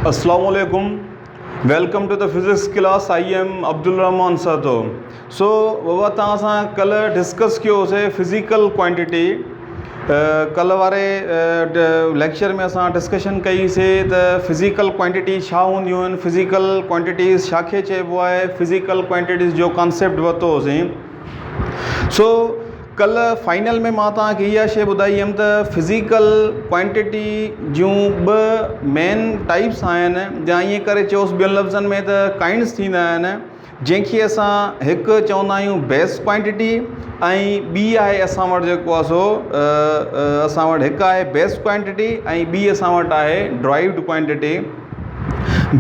Assalamu alaikum. Welcome to the physics class. I am Abdul Rahman Sato. So, बाबा तव्हां सां कल्ह discuss कयोसीं physical quantity. कल्ह वारे लेक्चर में असां डिस्कशन कईसीं त फिज़िकल क्वांटिटी छा हूंदियूं आहिनि, फिज़िकल क्वांटिटीज़ छाखे चइबो आहे, फिज़िकल क्वांटिटीज़ जो कॉन्सेप्ट वरितो होसीं। सो कल्ह फाइनल में मां तव्हांखे इहा शइ ॿुधाई हुयमि त फिज़िकल क्वांटिटी जूं ॿ मेन टाइप्स आहिनि, या ईअं करे चयोसि ॿियनि लफ़्ज़नि में त काइंड्स थींदा आहिनि, जंहिंखे असां हिकु चवंदा आहियूं बेस क्वांटिटी ऐं ॿी आहे असां वटि जेको आहे सो असां वटि हिकु आहे बेस क्वांटिटी ऐं ॿी असां वटि आहे ड्राइव्ड क्वांटिटी।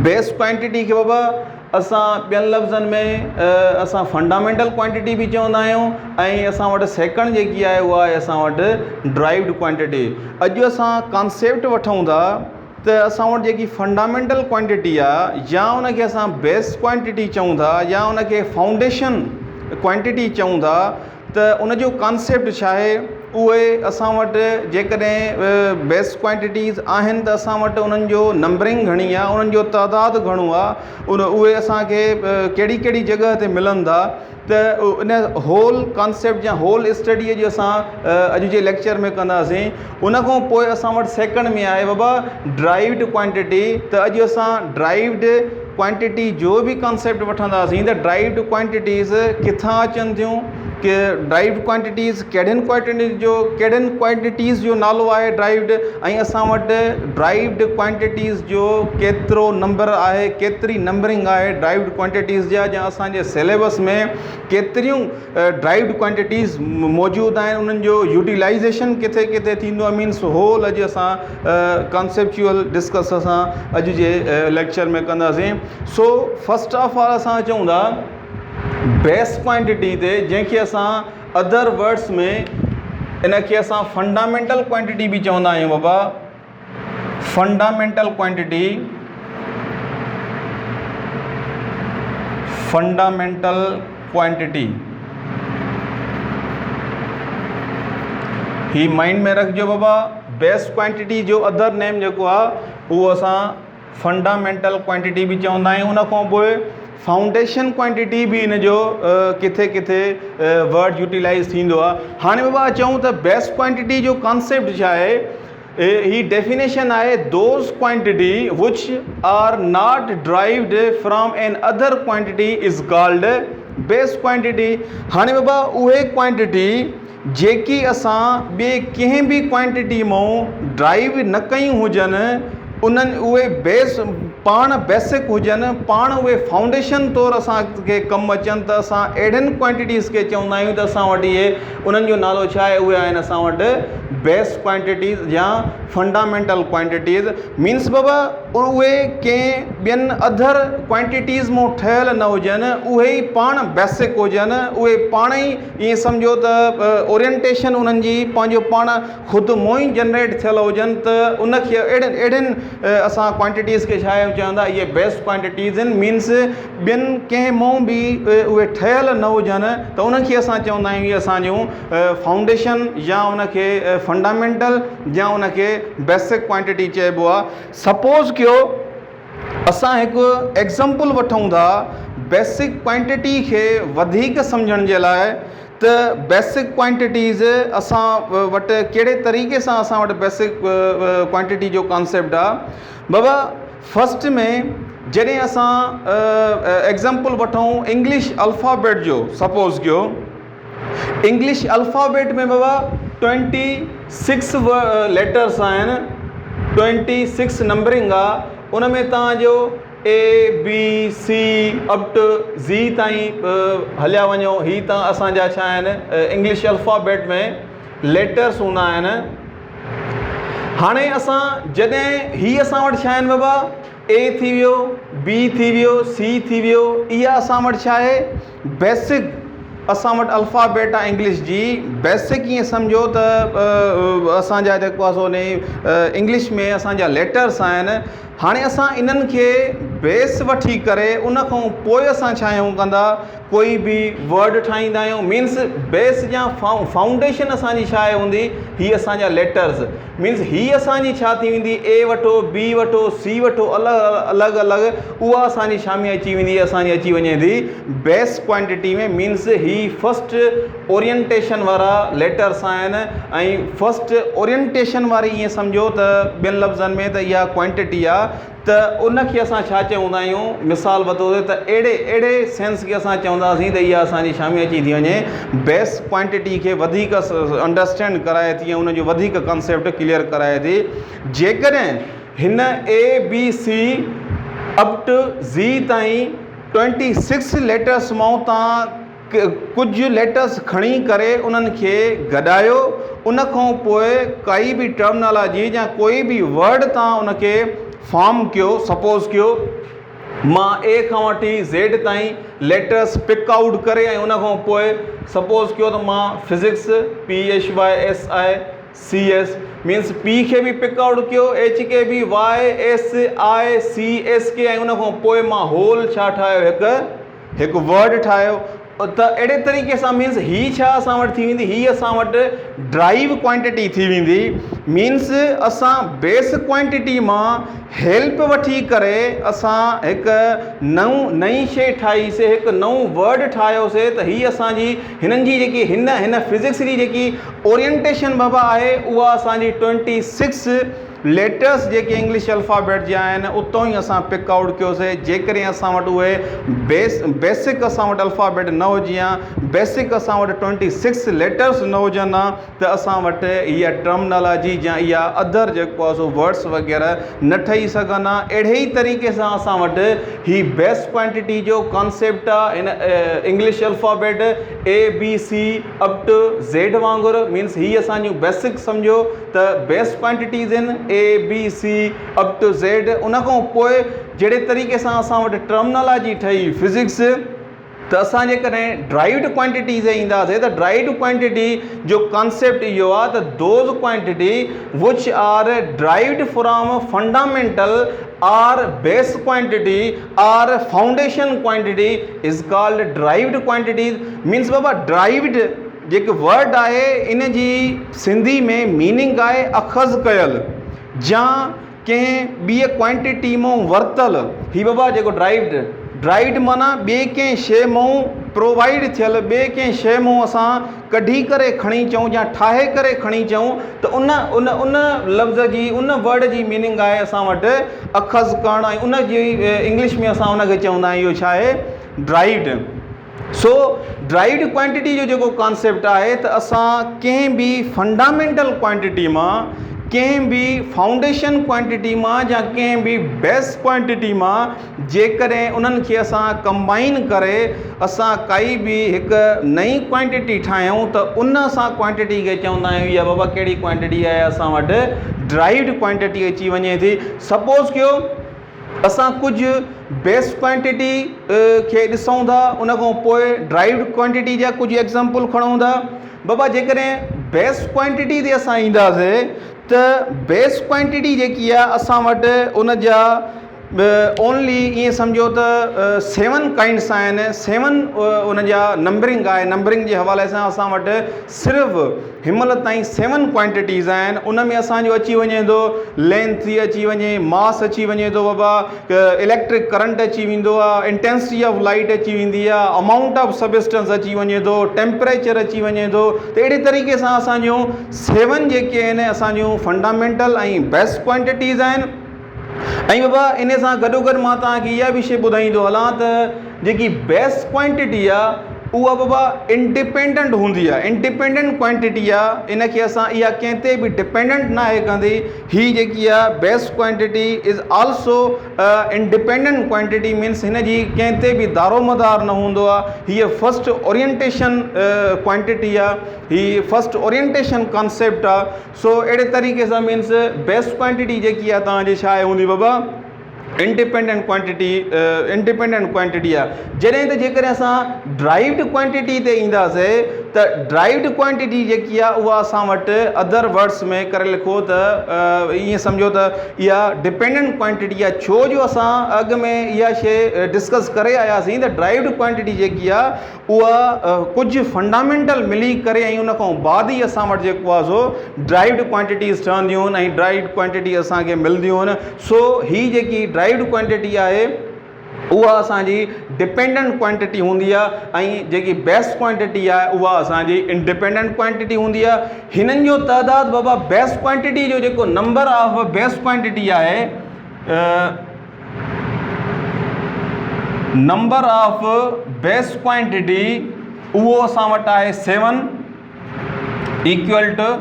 बेस क्वांटिटी खे बाबा असां ॿियनि लफ़्ज़नि में असां फंडामेंटल क्वांटिटी बि चवंदा आहियूं ऐं असां वटि सेकंड जेकी आहे उहा आहे असां वटि ड्राइव्ड क्वांटिटी। अॼु असां कॉन्सेप्ट वठूं था त असां वटि जेकी फंडामेंटल क्वांटिटी आहे या उनखे असां बेस क्वांटिटी चऊं था या उनखे फाउंडेशन क्वांटिटी चऊं था, त उनजो कॉन्सेप्ट छा आहे उहे असां वटि जेकॾहिं बेस क्वांटिटीज़ आहिनि त असां वटि उन्हनि जो नंबरिंग घणी आहे, उन्हनि जो तइदादु घणो आहे, उहे असांखे कहिड़ी कहिड़ी जॻह ते मिलनि था, त इन होल कॉन्सेप्ट या होल स्टडीअ जो असां अॼु जे लेक्चर में कंदासीं। उन खां पोइ असां वटि सेकंड में आहे बाबा ड्राइव्ड क्वांटिटी। त अॼु असां ड्राइव्ड क्वांटिटी जो बि कॉन्सेप्ट वठंदासीं त ड्राइव्ड क्वांटिटीज़ किथां अचनि थियूं, कि ड्राइव्ड क्वांटिटीज़ कहिड़ियुनि क्वांटिटीज़ जो नालो आहे ड्राइव्ड, ऐं असां वटि ड्राइव्ड क्वांटिटीज़ जो केतिरो नंबर आहे, केतिरी नंबरिंग आहे ड्राइव्ड क्वांटिटीज़ जा असांजे सिलेबस में केतिरियूं ड्राइव्ड क्वांटिटीज़ मौजूदु आहिनि, उन्हनि जो यूटिलाइज़ेशन किथे किथे थींदो आहे। मीन्स होल अॼु असां कॉन्सेप्चुअल डिस्कस असां अॼु जे लेक्चर में कंदासीं। सो फस्ट ऑफ ऑल असां चऊं था बेस क्वांटिटी ते, जंहिंखे असां अदर वर्ड्स में इनखे असां फंडामेंटल क्वांटिटी बि चवंदा आहियूं बाबा। फंडामेंटल क्वांटिटी, फंडामेंटल क्वांटिटी ही माइंड में रखिजो बाबा। बेस क्वांटिटी जो अदर नेम जेको आहे उहो असां फंडामेंटल क्वांटिटी बि चवंदा आहियूं। उन खां पोइ फाउंडेशन क्वांटिटी बि इन जो किथे किथे वर्ड यूटिलाइज़ थींदो आहे। हाणे बाबा चऊं त बेस क्वांटिटी जो कॉन्सेप्ट छा आहे, ही डेफिनेशन आहे those quantity which are not derived from an other quantity is called base quantity. हाणे बाबा उहे क्वांटिटी जेकी असां ॿिए कंहिं बि क्वांटिटी मां ड्राइव न कयूं हुजनि, उन्हनि उहे बेस पाण बेसिक हुजनि, पाण उहे फाउंडेशन तौरु असांखे कमु अचनि, त असां अहिड़ियुनि क्वांटिटीज़ खे चवंदा आहियूं त असां वटि इहे उन्हनि जो नालो छा आहे, उहे आहिनि असां वटि बेस क्वांटिटीज़ या फंडामेंटल क्वांटिटीज़। मीन्स बाबा उहे कंहिं ॿियनि अदर क्वांटिटीज़ मां ठहियल न हुजनि, उहे ई पाण बेसिक हुजनि, उहे पाण ई ईअं सम्झो त ओरिएंटेशन उन्हनि जी पंहिंजो पाण ख़ुदि मों ई जनरेट थियल हुजनि, त उनखे अहिड़ियुनि असां क्वांटिटीज़ खे छा चवंदा, इहे बेस्ट क्वांटिटीज़ आहिनि। मीन्स ॿियनि कंहिं मां बि उहे ठहियल न हुजनि, त उनखे असां चवंदा आहियूं इहे असांजूं फाउंडेशन या उनखे फंडामेंटल या उनखे बेसिक क्वांटिटी चइबो आहे। सपोज़ कयो असां हिकु एग्ज़ाम्पल वठूं था बेसिक क्वांटिटी खे वधीक सम्झण जे लाइ, त बेसिक क्वांटिटीज़ असां वटि कहिड़े तरीक़े सां असां वटि बेसिक क्वांटिटी जो कॉन्सेप्ट आहे बाबा। फस्ट में जॾहिं असां एग्ज़ाम्पल वठूं इंग्लिश अल्फ़ाबेट जो, सपोज़ कयो इंग्लिश अल्फ़ाबेट में बाबा 26 लेटर्स आहिनि, 26 नंबरिंग आहे। उन में तव्हांजो ABC अप टू Z ताईं हलिया वञो, ही तव्हां असांजा छा आहिनि इंग्लिश अल्फ़ाबेट में लेटर्स हूंदा आहिनि। हाणे असां जॾहिं ही असां वटि छा आहिनि बाबा, A थी वियो, B थी वियो, C थी वियो, इहा असां वटि छा आहे बेसिक असां वटि अल्फ़ाबेट आहे इंग्लिश जी। बेसिक ईअं सम्झो त असांजा जेको आहे सो इंग्लिश में असांजा लेटर्स आहिनि। हाणे असां इन्हनि खे बेस वठी करे उन खां पोइ असां छा आहियूं कंदा कोई बि वर्ड ठाहींदा आहियूं मीन्स बेस या फाउंडेशन असांजी छा आहे हूंदी ही असांजा लेटर्स मीन्स ही असांजी छा थी वेंदी ए वठो बी वठो सी वठो अलॻि अलॻि उहा असांजी छा में अची वेंदी असांजी अची वञे थी बेस क्वांटिटी में मीन्स ही फस्ट ओरिएंटेशन वारा लेटर्स आहिनि ऐं फस्ट ओरिएंटेशन वारी ईअं सम्झो त ॿियनि लफ़्ज़नि में त इहा क्वांटिटी आहे त उनखे असां छा चवंदा आहियूं मिसाल वतौर त अहिड़े सेंस खे असां चवंदासीं त इहा असांजी छा में अची थी वञे बेस क्वांटिटी खे वधीक अंडरस्टैंड कराए थी ऐं उनजो वधीक कॉन्सेप्ट क्लियर कराए थी जेकॾहिं हिन A B C up to Z ताईं 26 लेटर्स मां तव्हां कुझु लेटर्स खणी करे उन्हनि खे गॾायो उन खां पोइ काई बि टर्मिनोलॉजी या कोई बि वर्ड तव्हां उनखे फॉर्म कयो सपोज़ कयो मां ए खां वठी ज़ेड ताईं लेटर्स पिक आउट करे ऐं उन खां पोइ सपोज़ कयो त मां फिज़िक्स PHYSICS मीन्स पी खे बि पिक आउट कयो एच के बि YSICS के ऐं उन खां पोइ मां होल छा ठाहियो हिकु वर्ड ठाहियो त अहिड़े तरीक़े सां मीन्स ही छा असां वटि थी वेंदी ही असां वटि ड्राइव क्वांटिटी थी वेंदी मीन्स असां बेस क्वांटिटी मां हेल्प वठी करे असां हिकु नई शइ ठाहीसीं हिकु नओं वर्ड ठाहियोसीं त ही असांजी हिननि जी जेकी हिन फिज़िक्स जी जेकी ओरिएंटेशन बाबा आहे उहा असांजी 26 लेटर्स जेके इंग्लिश अल्फ़ाबेट जा आहिनि उतां ई असां पिक आउट कयोसीं जेकॾहिं असां वटि उहे बेसिक असां वटि अल्फ़ाबेट न हुजे हा बेसिक असां वटि 26 लेटर्स न हुजनि हा त असां वटि इहा टर्मिनोलॉजी या इहा अदर जेको आहे सो वर्ड्स वग़ैरह न ठही सघनि हा अहिड़े ई तरीक़े सां असां वटि ही बेस क्वांटिटी जो कॉन्सेप्ट आहे हिन English alphabet ABC up to Z वांगुरु मीन्स ही असांजूं बेसिक सम्झो त बेस क्वांटिटीज़ आहिनि ABC अप टू ज़ेड उन खां पोइ जहिड़े तरीक़े सां असां वटि टर्मिनोलॉजी ठही फिज़िक्स त असां जेकॾहिं ड्राइव्ड क्वांटिटीज़ ईंदासीं त ड्राइव्ड क्वांटिटी जो कॉन्सेप्ट इहो आहे त those quantity which are derived from fundamental or base quantity or foundation quantity is called derived quantities means बाबा ड्राइव्ड जेको वर्ड आहे इन जी सिंधी में मीनिंग आहे अख़ज़ कयल या कंहिं ॿिए क्वांटिटी मां वरितल ही बाबा जेको ड्राइव्ड माना ॿिए कंहिं शइ मां प्रोवाइड थियल ॿिए कंहिं शइ मां असां कढी करे खणी अचूं या ठाहे करे खणी अचूं त उन लफ़्ज़ जी उन वर्ड जी मीनिंग आहे असां वटि अख़ज़ करणु ऐं उन जी इंग्लिश में असां उनखे चवंदा आहियूं इहो छा आहे ड्राइव्ड सो ड्राइव्ड क्वांटिटी जो जेको कॉन्सेप्ट आहे त असां कंहिं बि फंडामेंटल क्वांटिटी मां कंहिं बि फाउंडेशन क्वांटिटी मां या कंहिं बि बेस क्वांटिटी मां जेकॾहिं उन्हनि खे असां कंबाइन करे असां काई बि हिकु नई क्वांटिटी ठाहियूं त उन असां क्वांटिटी खे चवंदा आहियूं या बाबा कहिड़ी क्वांटिटी आहे असां वटि ड्राइव्ड क्वांटिटी अची वञे थी सपोज़ कयो असां कुझु बेस क्वांटिटी खे ॾिसूं था उन खां पोइ ड्राइव्ड क्वांटिटी जा कुझु एग्ज़ाम्पल खणूं था बाबा जेकॾहिं बेस क्वांटिटी ते असां ईंदासीं त बेस क्वांटिटी जेकी आहे असां वटि उन जा ओनली ईअं सम्झो त 7 काइंड्स आहिनि 7 उन जा नंबरिंग आहे नंबरिंग जे हवाले सां असां वटि सिर्फ़ु हिनमहिल ताईं 7 क्वांटिटीज़ आहिनि उन में असांजो अची वञे थो लेंथ अची वञे मास अची वञे थो बाबा इलेक्ट्रिक करंट अची वेंदो आहे इंटेंसिटी ऑफ लाइट अची वेंदी आहे अमाउंट ऑफ सबस्टेंस अची वञे थो टेम्परेचर अची वञे थो त अहिड़े तरीक़े सां असांजूं 7 जेके आहिनि असांजूं फंडामेंटल ऐं बेस्ट क्वांटिटीज़ आहिनि ऐं बाबा इन सां गॾोगॾु मां तव्हांखे इहा बि शइ ॿुधाईंदो हलां त जेकी बेस्ट क्वांटिटी आहे उहा बाबा इंडिपेंडेंट हूंदी आहे इंडिपेंडेंट क्वांटिटी आहे इनखे असां इहा कंहिं ते बि डिपेंडेंट न आहे कंदी हीअ जेकी आहे best quantity is also independent quantity means हिन जी कंहिं ते बि दारोमदार न हूंदो आहे हीअ फस्ट ओरिएंटेशन क्वांटिटी आहे हीअ फस्ट ओरिएंटेशन कॉन्सेप्ट आहे सो अहिड़े तरीक़े सां मीन्स बेस्ट क्वांटिटी जेकी आहे तव्हांजी छा आहे हूंदी बाबा इंडिपेंडेंट क्वांटिटी आहे जॾहिं त जेकॾहिं असां ड्राइव्ड क्वांटिटी ते ईंदासीं त ड्राइव्ड क्वांटिटी जेकी आहे उहा असां वटि अदर वर्ड्स में करे लिखो त ईअं सम्झो त इहा डिपेंडेंट क्वांटिटी आहे। छो जो असां अॻु में इहा शइ डिस्कस करे आयासीं त ड्राइव्ड क्वांटिटी जेकी आहे उहा कुझु फंडामेंटल मिली करे ऐं उन खां बाद ई असां वटि जेको आहे सो ड्राइव्ड क्वांटिटीज़ ठहंदियूं आहिनि ऐं ड्राइव्ड क्वांटिटी असांखे मिलंदियूं आहिनि। सो ही जेकी ड्राइव्ड क्वांटिटी आहे उहा असांजी डिपेंडेंट क्वांटिटी हूंदी आहे ऐं जेकी बेस्ट क्वांटिटी आहे उहा असांजी इंडिपेंडेंट क्वांटिटी हूंदी आहे। हिननि जो तइदाद बाबा बेस्ट क्वांटिटी जो जेको नंबर ऑफ बेस्ट क्वांटिटी आहे नंबर ऑफ बेस्ट क्वांटिटी उहो असां वटि आहे 7 इक्वल टू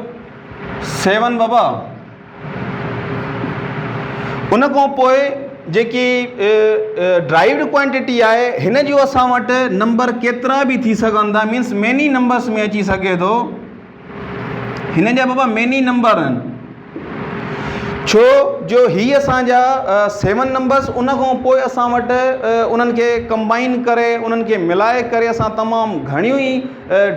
7 बाबा। उन खां पोइ जेकी ड्राइव्ड क्वांटिटी आहे हिन जो असां वटि नंबर केतिरा बि थी सघनि था, मीन्स मेनी नंबर्स में अची सघे थो। हिन जा बाबा मेनी नंबर आहिनि। छो जो ही असांजा 7 नंबर्स उन खां पोइ असां वटि उन्हनि खे कंबाइन करे उन्हनि खे मिलाए करे असां तमामु घणियूं ई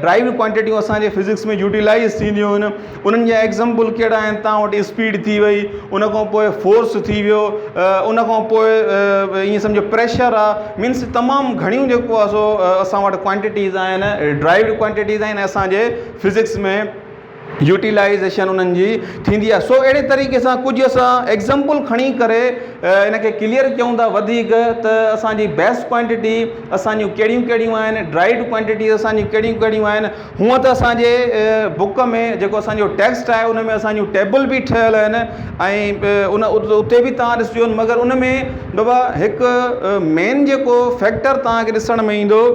ड्राइव्ड क्वांटिटियूं असांजे फिज़िक्स में यूटिलाइज़ थींदियूं आहिनि। उन्हनि जा एग्ज़ाम्पल कहिड़ा आहिनि, तव्हां वटि स्पीड थी वई, उन खां पोइ फोर्स थी वियो, उन खां पोइ ईअं सम्झो प्रेशर आहे, मीन्स तमामु घणियूं जेको आहे सो असां वटि क्वांटिटीज़ आहिनि, ड्राइव्ड क्वांटिटीज़ आहिनि असांजे फिज़िक्स में यूटिलाइज़ेशन उन्हनि जी थींदी आहे। सो अहिड़े तरीक़े सां कुझु असां एग्ज़ाम्पल खणी करे इन खे क्लियर कयूं था वधीक त असांजी बेस्ट क्वांटिटी असांजूं कहिड़ियूं कहिड़ियूं आहिनि, ड्राइव्ड क्वांटिटी असांजूं कहिड़ियूं कहिड़ियूं आहिनि। हूअं त असांजे बुक में जेको असांजो टेक्स्ट आहे उन में असांजूं टेबल बि ठहियल आहिनि ऐं उते बि तव्हां ॾिसिजो, मगर उन में बाबा हिकु मेन जेको फैक्टर तव्हांखे ॾिसण में ईंदो,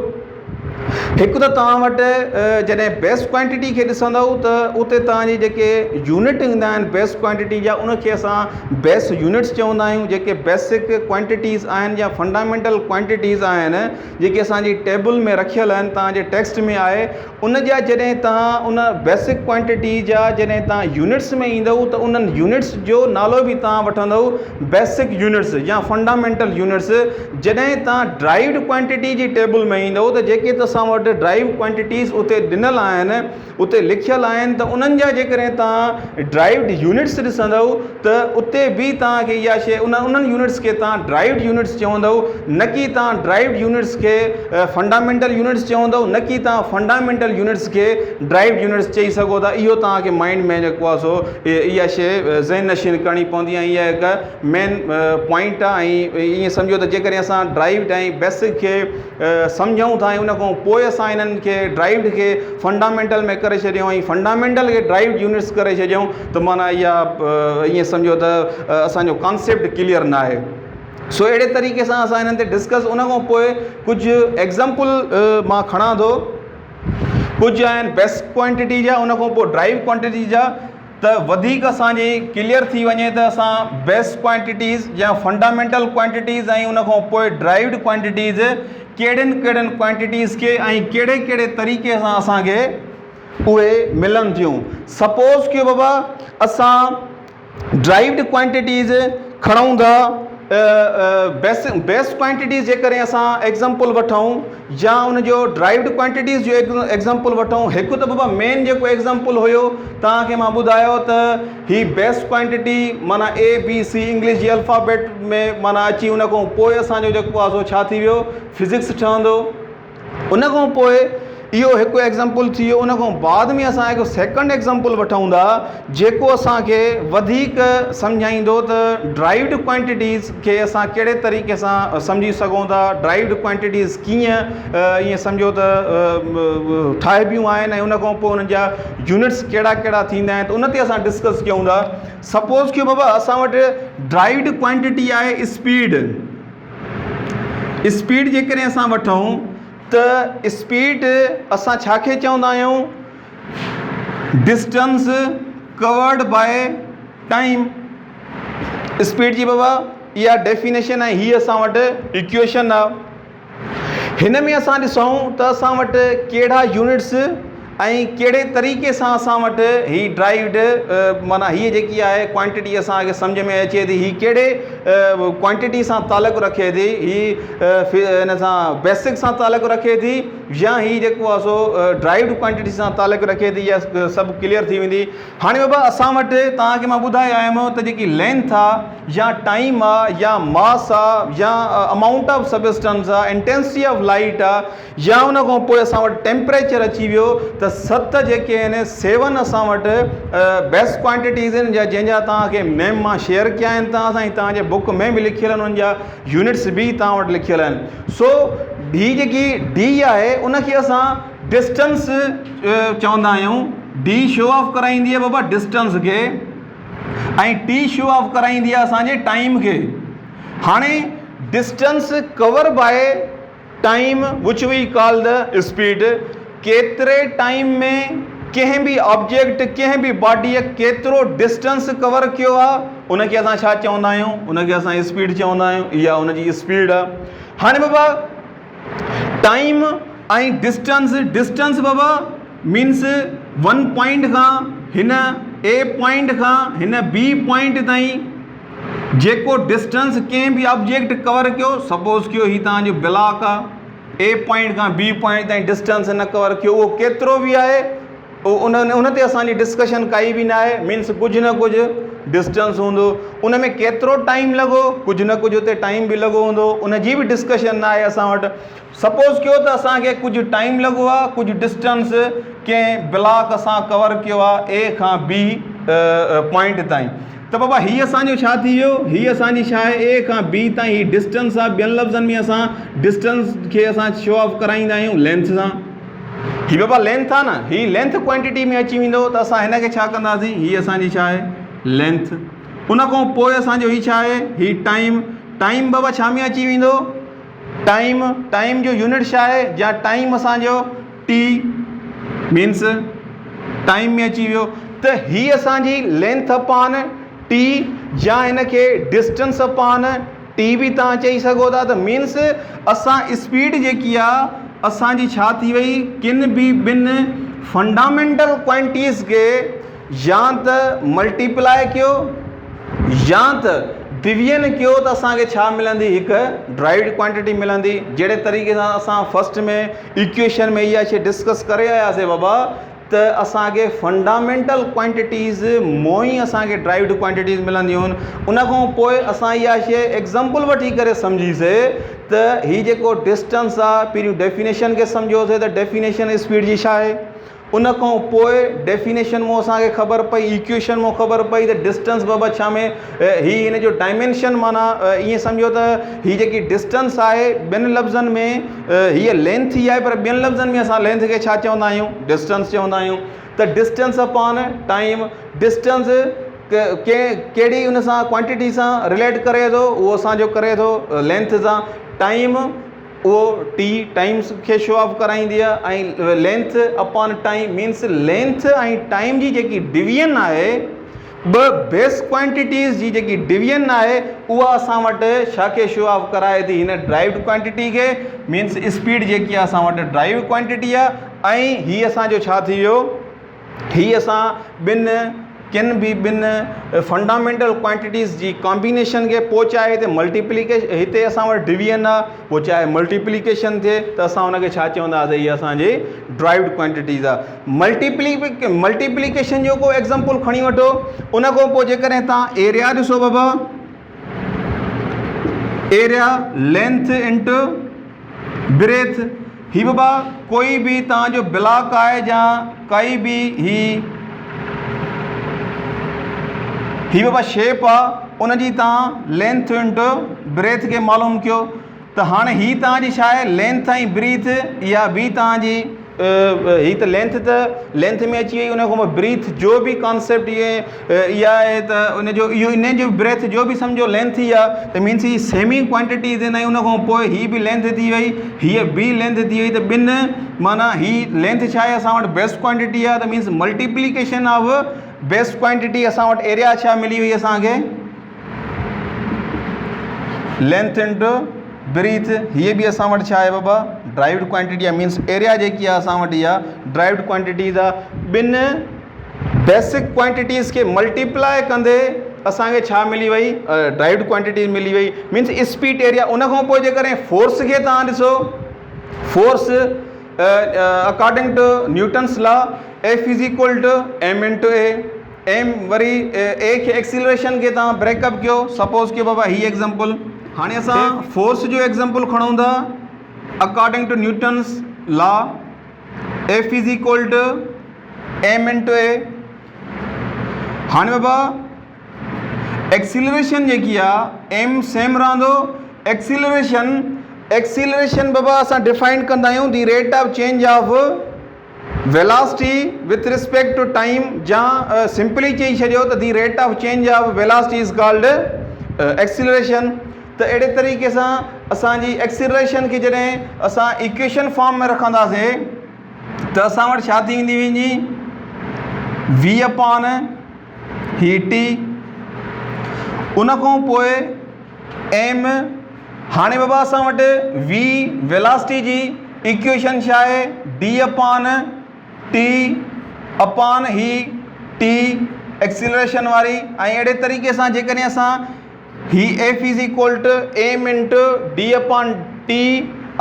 हिकु त तव्हां वटि जॾहिं बेस्ट क्वांटिटी खे ॾिसंदव त उते तव्हांजी जेके यूनिट ईंदा आहिनि बेस्ट क्वांटिटी जा उनखे असां बेस्ट यूनिट्स चवंदा आहियूं। जेके बेसिक क्वांटिटीज़ आहिनि या फंडामेंटल क्वांटिटीज़ आहिनि जेके असांजी टेबल में रखियल आहिनि, तव्हांजे टेक्स्ट में आहे, उन जा जॾहिं तव्हां उन बेसिक क्वांटिटी जा जॾहिं तव्हां यूनिट्स में ईंदव त उन्हनि यूनिट्स जो नालो बि तव्हां वठंदव बेसिक यूनिट्स या फंडामेंटल यूनिट्स। जॾहिं तव्हां ड्राइव्ड क्वांटिटी जी टेबल में ईंदव त जेके त असां वटि ड्राइव क्वांटिटीज़ उते ॾिनल आहिनि, उते लिखियल आहिनि, त उन्हनि जा जेकॾहिं तव्हां ड्राइव्ड यूनिट्स ॾिसंदव त उते बि तव्हांखे इहा शइ उन्हनि यूनिट्स खे तव्हां ड्राइव्ड यूनिट्स चवंदव, न कि तव्हां ड्राइव्ड यूनिट्स खे फंडामेंटल यूनिट्स चवंदव, न कि तव्हां फंडामेंटल यूनिट्स खे ड्राइव्ड यूनिट्स चई सघो था। इहो तव्हांखे माइंड में जेको आहे सो इहा शइ ज़हन नशीन करणी पवंदी आहे। इहा हिकु मेन पॉइंट आहे ऐं ईअं सम्झो त जेकॾहिं असां ड्राइव्ड ऐं बेसिक खे सम्झूं था ऐं उन खां पोइ असां इन्हनि खे ड्राइव्ड खे फंडामेंटल में करे छॾियूं ऐं फंडामेंटल खे ड्राइव्ड यूनिट्स करे छॾियूं त माना इहा ईअं सम्झो त असांजो कॉन्सेप्ट क्लियर न आहे। सो अहिड़े तरीक़े सां असां हिननि ते डिस्कस, उन खां पोइ कुझु एग्ज़ाम्पल मां खणा थो, कुझु आहिनि बेस्ट क्वांटिटी जा, उन खां पोइ ड्राइव क्वांटिटी जा, त वधीक असांजी क्लियर थी वञे त असां बेस्ट क्वांटिटीज़ या फंडामेंटल क्वांटिटीज़ ऐं उन खां पोइ ड्राइव्ड क्वांटिटीज़ कहिड़ियुनि क्वांटिटीज़ खे ऐं कहिड़े कहिड़े तरीक़े सां असांखे उहे मिलनि थियूं। सपोज़ कयो बाबा असां ड्राइव्ड क्वांटिटीज़ खणूं था, बेस्ट क्वांटिटीज़ जेकॾहिं असां एग्ज़ाम्पल वठूं या उनजो ड्राइव्ड क्वांटिटीज़ जो एग्ज़ाम्पल वठूं। हिकु त बाबा मेन जेको एग्ज़ाम्पल हुयो तव्हांखे मां ॿुधायो त ही बेस्ट क्वांटिटी माना ABC इंग्लिश जी अल्फ़ाबेट में माना अची, उन खां पोइ असांजो जेको आहे सो छा थी वियो, फिज़िक्स ठहंदो। उन खां पोइ इहो हिकु एग्ज़ाम्पल थी वियो। उन खां बाद में असां हिकु सेकंड एग्ज़ाम्पल वठूं था जेको असांखे वधीक सम्झाईंदो त ड्राइव्ड क्वांटिटीज़ खे असां कहिड़े तरीक़े सां सम्झी सघूं था, ड्राइव्ड क्वांटिटीज़ कीअं ईअं सम्झो त ठाहिबियूं आहिनि ऐं उन खां पोइ उन्हनि जा यूनिट्स कहिड़ा कहिड़ा थींदा आहिनि, त उन ते असां डिस्कस कयूं था। सपोज़ कयो बाबा असां वटि ड्राइव्ड क्वांटिटी आहे स्पीड। स्पीड जेकॾहिं असां वठूं त स्पीड असां छा खे चवंदा आहियूं, distance covered by time. Speed जी बाबा इहा डेफिनेशन आहे, हीअ असां वटि इक्वेशन आहे। हिन में असां ॾिसूं त असां वटि कहिड़ा यूनिट्स ऐं कहिड़े तरीक़े सां असां वटि ही ड्राइव्ड माना हीअ जेकी आहे क्वांटिटी असांखे सम्झ में अचे थी, ही कहिड़े क्वांटिटी सां तालुक़ु रखे थी, ही हिन सां बेसिक सां तालुक़ु रखे थी या ही जेको आहे सो ड्राइव्ड क्वांटिटी सां तालुक़ु रखे थी या सभु क्लियर थी वेंदी। हाणे बाबा असां वटि तव्हांखे मां ॿुधाए आयुमि त जेकी लेंथ आहे या टाइम आहे या मास आहे या अमाउंट ऑफ सबस्टेंस आहे, इंटेंसिटी ऑफ लाइट आहे, या उन खां पोइ असां वटि टेम्परेचर अची वियो, त 7 जेके आहिनि 7 असां वटि बेस्ट क्वांटिटीज़ आहिनि जंहिंजा तव्हांखे नेम मां शेयर कया आहिनि तव्हांजे बुक में बि लिखियल आहिनि, उनजा यूनिट्स बि तव्हां वटि लिखियल आहिनि। सो डी जेकी डी आहे उनखे असां डिस्टेंस चवंदा आहियूं। डी शो ऑफ कराईंदी आहे बाबा डिस्टेंस खे, ऐं टी शो ऑफ कराईंदी आहे असांजे टाइम खे। हाणे distance cover by time which we call the speed, केतिरे टाइम में कंहिं बि ऑब्जेक्ट कंहिं बि बॉडीअ केतिरो डिस्टेंस कवर कयो आहे उनखे असां छा चवंदा आहियूं, उनखे असां स्पीड चवंदा आहियूं, इहा उनजी स्पीड आहे। हाणे बाबा टाइम ऐं डिस्टेंस बाबा मीन्स 1 पॉइंट खां हिन ए पॉइंट खां हिन बी पॉइंट ताईं जेको डिस्टेंस कंहिं बि ऑब्जेक्ट कवर कयो, सपोज़ कयो ही तव्हांजो ब्लॉक आहे, ए पॉइंट खां बी पॉइंट ताईं डिस्टेंस न कवर कयो, उहो केतिरो बि आहे उन ते असांजी डिस्कशन काई बि न आहे। मीन्स कुझु न कुझु डिस्टेंस हूंदो, उन में केतिरो टाइम लॻो, कुझु न कुझु उते टाइम बि लॻो हूंदो, उन जी बि डिस्कशन न आहे असां वटि। सपोज़ कयो त असांखे कुझु टाइम लॻो आहे, कुझु डिस्टेंस कंहिं ब्लॉक असां कवर कयो आहे ए खां बी पॉइंट ताईं, त बाबा हीअ असांजो छा थी वियो, हीअ असांजी छा आहे ए खां बी ताईं ही डिस्टेंस आहे। ॿियनि लफ़्ज़नि में असां डिस्टेंस खे असां शो ऑफ कराईंदा आहियूं लेंथ सां। ही बाबा लेंथ आहे न, ही लेंथ क्वांटिटी में अची वेंदो, त असां हिनखे छा कंदासीं, ही असांजी छा आहे लेंथ। उन खां पोइ असांजो ही छा आहे, ही टाइम बाबा छा में अची वेंदो, टाइम जो यूनिट छा आहे, या टाइम असांजो टी मीन्स टाइम में अची वियो, त ही असांजी लेंथ अपॉन टी या हिनखे डिस्टेंस अपॉन टी बि तव्हां चई सघो था। त मीन्स असां स्पीड जेकी आहे असांजी छा थी वई, किन बि ॿिनि फंडामेंटल क्वांटिटीज़ खे या त मल्टीप्लाए कयो या त डिवीजन कयो, त असांखे छा मिलंदी, हिकु ड्राइव्ड क्वांटिटी मिलंदी। जहिड़े तरीक़े सां असां फस्ट में इक्वेशन में इहा शइ डिस्कस करे आयासीं बाबा, त असांखे फंडामेंटल क्वांटिटीज़ मों ई असांखे ड्राइव्ड क्वांटिटीज़ मिलंदियूं आहिनि। उन खां पोइ असां इहा शइ एग्ज़ाम्पल वठी करे सम्झीसीं त हीउ जेको डिस्टेंस आहे, पहिरियों डेफिनेशन खे सम्झोसीं त डेफिनेशन स्पीड जी छा आहे, उन खां पोइ डेफिनेशन मां असांखे ख़बर पई, इक्वेशन मां ख़बर पई त डिस्टेंस बाबा छा में हिन जो डायमेंशन, माना ईअं सम्झो त हीअ जेकी डिस्टेंस आहे ॿिनि लफ़्ज़नि में हीअ लेंथ ई आहे, पर ॿियनि लफ़्ज़नि में असां लेंथ खे छा चवंदा आहियूं, डिस्टेंस चवंदा आहियूं। त डिस्टेंस अपॉन टाइम, डिस्टेंस कहिड़ी उन सां क्वांटिटी सां रिलेट करे थो, उहो असांजो करे थो लेंथ सां। टाइम उहो टी टाइम्स खे शो ऑफ कराईंदी आहे, ऐं length upon time means length ऐं टाइम जी जेकी डिवीजन आहे, ॿ बेस क्वांटिटीज़ जी जेकी डिवीजन आहे, उहा असां वटि छा खे शो ऑफ कराए थी, हिन ड्राइव्ड क्वांटिटी खे। मीन्स स्पीड जेकी आहे असां वटि ड्राइव्ड क्वांटिटी आहे, ऐं हीअ असांजो छा थी वियो, हीअ असां ॿिनि फंडामेंटल क्वांटिटीज़ जी कॉम्बिनेशन खे पहुचाए हिते मल्टीप्लिकेशन, हिते असां वटि डिवीजन आहे, पोइ चाहे मल्टीप्लिकेशन थिए त असां हुनखे छा चवंदासीं, इहा असांजी ड्राइव्ड क्वांटिटीज़ आहे। मल्टीप्लिकेशन जो को एग्ज़ाम्पल खणी वठो, उन खां पोइ जेकॾहिं तव्हां एरिया ॾिसो बाबा, एरिया लेंथ इंटू ब्रेथ, ही बाबा कोई बि तव्हांजो ब्लॉक आहे या काई बि ही बाबा शेप आहे, उनजी तव्हां लेंथ इंटू ब्रेथ खे मालूम कयो, त हाणे ही तव्हांजी छा आहे लेंथ ऐं ब्रीथ, इहा बि तव्हांजी ही त लेंथ में अची वई। उन खां पोइ ब्रीथ जो बि कॉन्सेप्ट इहा आहे, त उनजो इहो इन जो ब्रेथ जो बि सम्झो लेंथ ई आहे, त मीन्स ही सेमी क्वांटिटी ॾींदा आहियूं। उन खां पोइ ही बि लेंथ थी वई, हीअ बि लेंथ थी वई, त ॿिनि माना ही लेंथ छा आहे असां वटि बेस्ट क्वांटिटी आहे, त means multiplication of best quantity. असां वटि एरिया छा मिली हुई असांखे, लेंथ इंटू ब्रीथ, हीअ बि असां वटि छा आहे बाबा ड्राइव्ड क्वांटिटी आहे। मीन्स एरिया जेकी आहे असां वटि इहा ड्राइव्ड क्वांटिटीज़ आहे। ॿिनि बेसिक क्वांटिटीज़ खे मल्टीप्लाए कंदे असांखे छा मिली वई, ड्राइव्ड क्वांटिटीज़ मिली वई, मीन्स स्पीड एरिया। उन खां पोइ जेकॾहिं फोर्स खे तव्हां ॾिसो, force according to Newton's law F is equal to m into a m वरी ए खे एक्सीलरेशन खे तव्हां ब्रेकअप कयो सपोज कयो बाबा ही एग्जांपल हाणे असां फोर्स जो एग्जांपल खणूं था according to Newton's law F is equal to m into a हाणे बाबा एक्सीलरेशन जेकी आहे m सेम रहंदो एक्सीलरेशन बाबा असां डिफाइन कंदा आहियूं the rate of change of velocity with respect to time या सिंपली चई छॾियो त the rate of change of velocity is called acceleration. त अहिड़े तरीक़े सां असांजी एक्सीलरेशन खे जॾहिं असां इक्वेशन फॉर्म में रखंदासीं त असां वटि छा थी वेंदी वेंदी v अपॉन ही t उन खां पोइ m हाणे बाबा असां वटि v वेलोसिटी जी इक्वेशन छा आहे d अपॉन t अपॉन ही t एक्सीलरेशन वारी ऐं अहिड़े तरीक़े सां जेकॾहिं असां ही F is equal to m into d upon t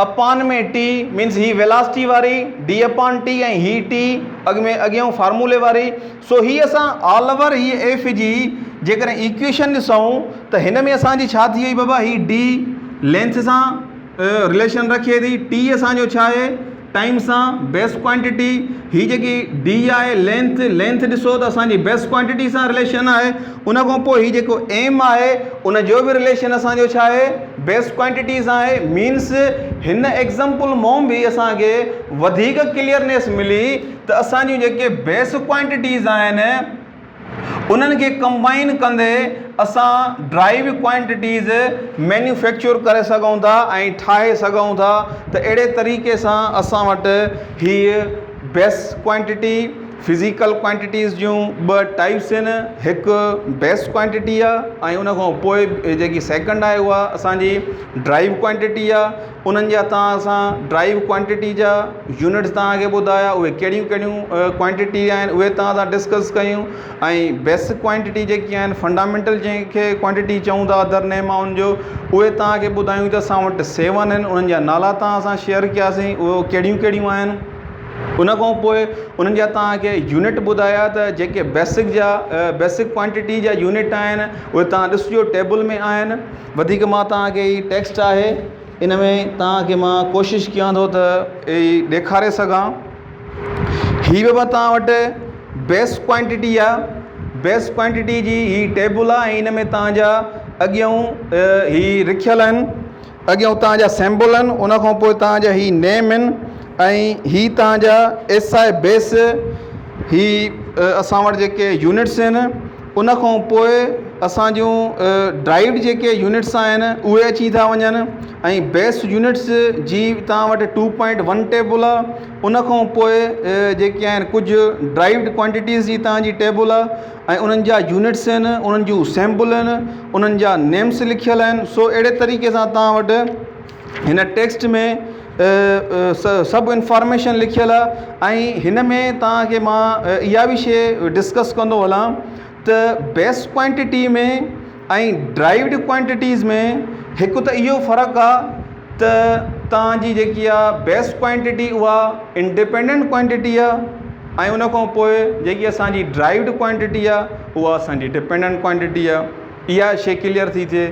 upon में t मीन्स ही वेलोसिटी वारी d अपॉन t ऐं ही t अॻियों फार्मूले वारी सो ही असां ऑल ओवर ही F जी जेकॾहिं इक्वेशन ॾिसूं त हिन में असांजी छा थी वई बाबा ही d लेंथ सां रिलेशन रखे थी t असांजो छा आहे टाइम सां बेस क्वांटिटी ही जेकी d आहे लेंथ ॾिसो त असांजी बेस क्वांटिटी सां रिलेशन आहे उन खां पोइ ही जेको m आहे उन जो बि रिलेशन असांजो छा आहे बेस क्वांटिटी सां आहे मीन्स हिन एग्जांपल मां बि असांखे वधीक क्लियरनेस मिली त असांजूं जेके बेस क्वांटिटीज़ आहिनि उन्हनि खे कंबाइन कंदे असां ड्राइव क्वांटिटीज़ मैन्युफैक्चर करे सघूं था ऐं ठाहे सघूं था त अहिड़े तरीक़े सां असां वटि हीअ बेस क्वांटिटी फिज़िकल क्वांटिटीज़ जूं ॿ टाइप्स आहिनि हिकु बेस क्वांटिटी आहे ऐं उन खां पोइ जेकी सेकंड आहे उहा असांजी ड्राइव क्वांटिटी आहे उन्हनि जा असां ड्राइव क्वांटिटी जा यूनिट्स तव्हांखे ॿुधाया उहे कहिड़ियूं कहिड़ियूं क्वांटिटी आहिनि उहे तव्हां सां डिस्कस कयूं ऐं बेस क्वांटिटी जेकी आहिनि फंडामेंटल जंहिंखे क्वांटिटी चऊं था अदर नेम आहे उनजो उहे तव्हांखे ॿुधायूं त असां वटि 7 आहिनि उन्हनि जा नाला तव्हां सां शेयर कयासीं उहे कहिड़ियूं कहिड़ियूं आहिनि उन खां पोइ उन्हनि जा तव्हांखे यूनिट ॿुधाया त जेके बेसिक क्वांटिटी जा यूनिट आहिनि उहे तव्हां ॾिसजो टेबल में आहिनि वधीक मां तव्हांखे ही टेक्स्ट आहे इन में तव्हांखे मां कोशिशि कयां थो त ॾेखारे सघां ही बाबा तव्हां वटि बेस क्वांटिटी आहे बेस क्वांटिटी जी ही टेबल आहे ऐं इन में तव्हांजा अॻियां ही लिखियल आहिनि अॻियां तव्हांजा सैम्बल आहिनि उन खां पोइ तव्हांजा ही नेम आहिनि ऐं ही तव्हांजा SI बेस ही असां वटि जेके यूनिट्स आहिनि उन खां पोइ असांजूं ड्राइव्ड जेके यूनिट्स आहिनि उहे अची था वञनि ऐं बेस यूनिट्स जी तव्हां वटि 2.1 टेबल आहे उन खां पोइ जेके आहिनि कुझु ड्राइव्ड क्वांटिटीज़ जी तव्हांजी टेबल आहे ऐं उन्हनि जा यूनिट्स आहिनि उन्हनि जूं सैम्पल आहिनि उन्हनि जा नेम्स लिखियल आहिनि सो अहिड़े तरीक़े सां तव्हां वटि हिन टेक्स्ट में सभु इंफॉर्मेशन लिखियल आहे ऐं हिन में तव्हांखे मां इहा बि शइ डिस्कस कंदो हलां त बेस क्वांटिटी में ऐं ड्राइव्ड क्वांटिटीज़ में हिकु त इहो फ़र्क़ु आहे त तव्हांजी जेकी आहे बेस क्वांटिटी उहा इंडिपेंडेंट क्वांटिटी आहे ऐं उन खां पोइ जेकी असांजी ड्राइव्ड क्वांटिटी आहे उहा असांजी डिपेंडेंट क्वांटिटी आहे इहा शइ क्लियर थी थिए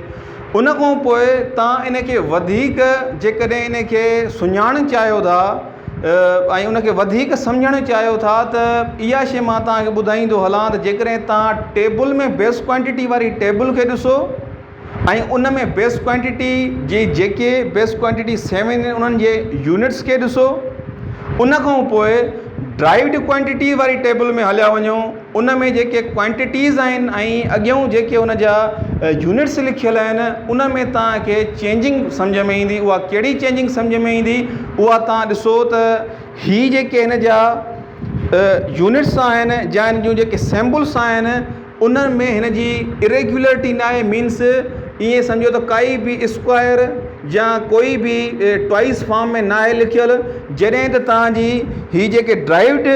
उन खां पोइ तव्हां इन खे वधीक जेकॾहिं इन खे सुञाणणु चाहियो था ऐं उन खे वधीक सम्झणु चाहियो था त इहा शइ मां तव्हांखे ॿुधाईंदो हलां त जेकॾहिं तव्हां टेबल में बेस क्वांटिटी वारी टेबल खे ॾिसो ऐं उन में बेस क्वांटिटी जी जेके बेस क्वांटिटी 7 आहिनि उन्हनि जे यूनिट्स खे ॾिसो उन खां पोइ ड्राइव्ड क्वांटिटी वारी टेबल में हलिया वञो उन में जेके क्वांटिटीज़ आहिनि ऐं अॻियां जेके उन जा यूनिट्स लिखियल आहिनि उन में तव्हांखे चेंजिंग सम्झ में ईंदी उहा कहिड़ी चेंजिंग सम्झ में ईंदी उहा तव्हां ॾिसो त ही जेके हिन जा यूनिट्स आहिनि या हिन जूं जेके सैम्पल्स आहिनि उन्हनि में हिन जी इरेग्युलरिटी न आहे मीन्स ईअं सम्झो त काई बि स्क्वायर या कोई बि ट्वाइस फॉर्म में न आहे लिखियल जॾहिं त तव्हांजी ही जेके ड्राइव्ड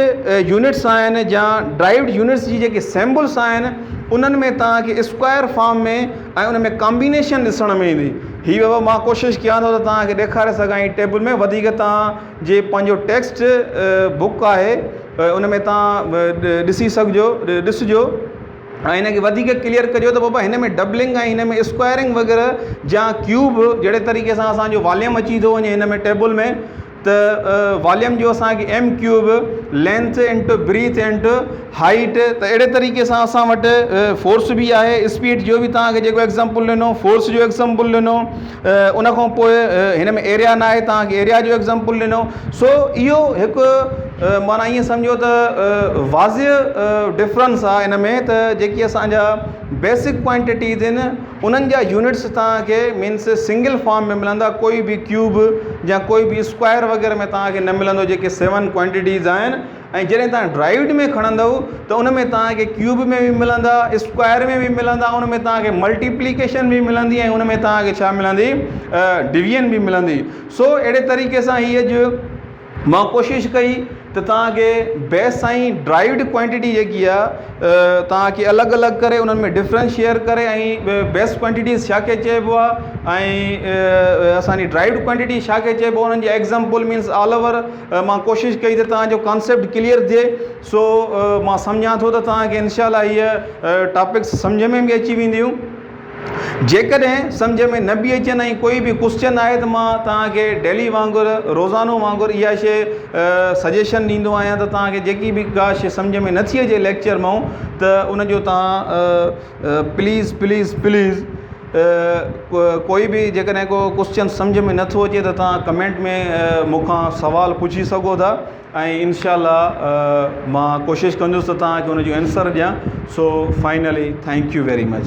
यूनिट्स आहिनि या ड्राइव्ड यूनिट्स जी जेके सैम्पल्स आहिनि उन्हनि में तव्हांखे स्क्वायर फॉर्म में ऐं उन में कॉम्बिनेशन ॾिसण में ईंदी हीअ बाबा मां कोशिशि कयां थो त तव्हांखे ॾेखारे सघां ई टेबल में वधीक तव्हां जे पंहिंजो टेक्स्ट बुक आहे उन में तव्हां ॾिसी सघिजो ॾिसिजो ऐं हिनखे वधीक क्लियर कजो त बाबा हिन में डबलिंग ऐं हिन में स्क्वायरिंग वग़ैरह या क्यूब जहिड़े तरीक़े सां असांजो वॉल्यूम अची थो वञे हिन में टेबल में त वॉल्यूम जो असांखे m cube length into breadth into height त अहिड़े तरीक़े सां असां वटि फोर्स बि आहे स्पीड जो बि तव्हांखे जेको एग्ज़ाम्पल ॾिनो फोर्स जो एग्ज़ाम्पल ॾिनो उन खां पोइ हिन में एरिया न आहे तव्हांखे एरिया जो एग्ज़ाम्पल ॾिनो सो इहो हिकु माना ईअं सम्झो त वाज़िह डिफरेंस आहे इन में त जेकी असांजा बेसिक क्वांटिटीज़ आहिनि उन्हनि जा यूनिट्स तव्हांखे मीन्स सिंगल फॉर्म में मिलंदा कोई बि क्यूब या कोई बि स्क्वायर वग़ैरह में तव्हांखे न मिलंदो जेके 7 क्वांटिटीज़ आहिनि ऐं जॾहिं तव्हां ड्राइव्ड में खणंदव त उन में तव्हांखे क्यूब में बि मिलंदा स्क्वायर में बि मिलंदा उन में तव्हांखे मल्टीप्लिकेशन बि मिलंदी ऐं उन में तव्हांखे छा मिलंदी डिवीजन बि मिलंदी सो अहिड़े तरीक़े सां हीअ जो मां कोशिशि कई त तव्हांखे बेस सां ई ड्राइव्ड क्वांटिटी जेकी आहे तव्हांखे अलॻि अलॻि करे उन्हनि में डिफ्रेंशिएट करे ऐं बेस्ट क्वांटिटीज़ छा खे चइबो आहे ऐं असांजी ड्राइव्ड क्वांटिटी छा खे चइबो आहे उन्हनि जा एग्ज़ाम्पल मीन्स ऑल ओवर मां कोशिशि कई त तव्हांजो कॉन्सेप्ट क्लियर थिए सो मां सम्झां थो त तव्हांखे इनशाला हीअ टॉपिक्स सम्झ में बि अची वेंदियूं जेकॾहिं सम्झ में न बि अचनि ऐं कोई बि क्वेश्चन आहे त मां तव्हांखे डेली वांगुरु रोज़ानो वांगुरु इहा शइ सजेशन ॾींदो आहियां त तव्हांखे जेकी बि का शइ सम्झ में नथी अचे लेक्चर मां त उनजो तव्हां प्लीज़ प्लीज़ प्लीज़ कोई बि जेकॾहिं को क्वेश्चन सम्झ में नथो अचे त तव्हां कमेंट में मूंखां सवाल पुछी सघो था ऐं इनशाला मां कोशिशि कंदुसि त तव्हांखे उनजो आंसर ॾियां so finally thank U very much